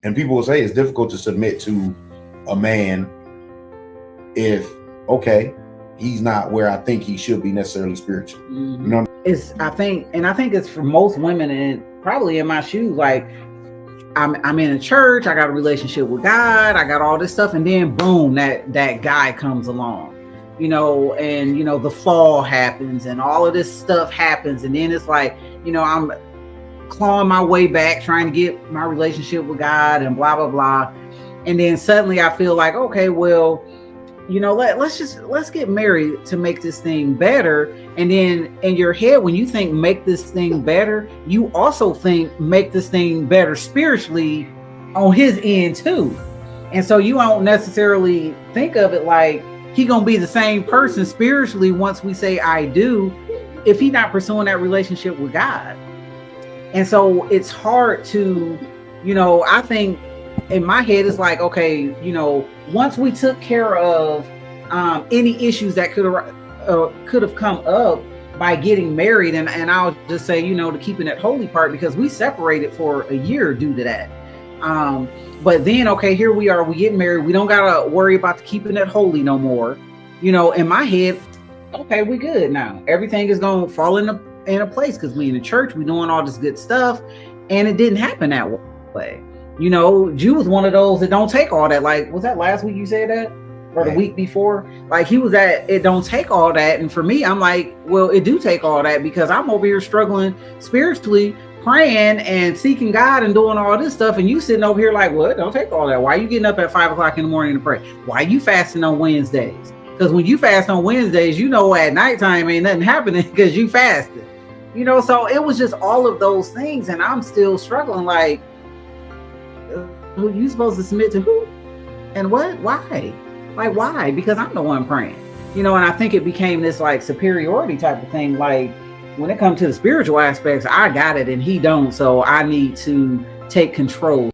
And people will say it's difficult to submit to a man if, okay, he's not where I think he should be necessarily spiritually. Mm-hmm. You know, I think it's for most women, and probably in my shoes, like I'm in a church, I got a relationship with God, I got all this stuff, and then boom, that guy comes along, and the fall happens and all of this stuff happens, and then it's like, I'm clawing my way back trying to get my relationship with God and blah blah blah, and then suddenly I feel like, okay, well, let's get married to make this thing better. And then in your head, when you think make this thing better, you also think make this thing better spiritually on his end too. And so you don't necessarily think of it like he gonna be the same person spiritually once we say I do, if he not pursuing that relationship with God. And so it's hard to, I think in my head, it's like, okay, once we took care of any issues that could have come up by getting married, and I'll just say, to keeping that holy part, because we separated for a year due to that. But then, okay, here we are, we getting married. We don't gotta worry about the keeping it holy no more. In my head, okay, we good now. Everything is gonna fall in a place because we in the church, we doing all this good stuff, and it didn't happen that way. Jew was one of those that don't take all that. Like, was that last week you said that? Or the week before? Like, he was at, it don't take all that. And for me, I'm like, well, it do take all that, because I'm over here struggling spiritually, praying and seeking God and doing all this stuff. And you sitting over here like, well, it don't take all that. Why are you getting up at 5 o'clock in the morning to pray? Why are you fasting on Wednesdays? Because when you fast on Wednesdays, at nighttime ain't nothing happening because you fasted. So it was just all of those things. And I'm still struggling like, who you supposed to submit to who and what? Why? Like, why? Because I'm the one praying, and I think it became this like superiority type of thing. Like, when it comes to the spiritual aspects, I got it and he don't, so I need to take control.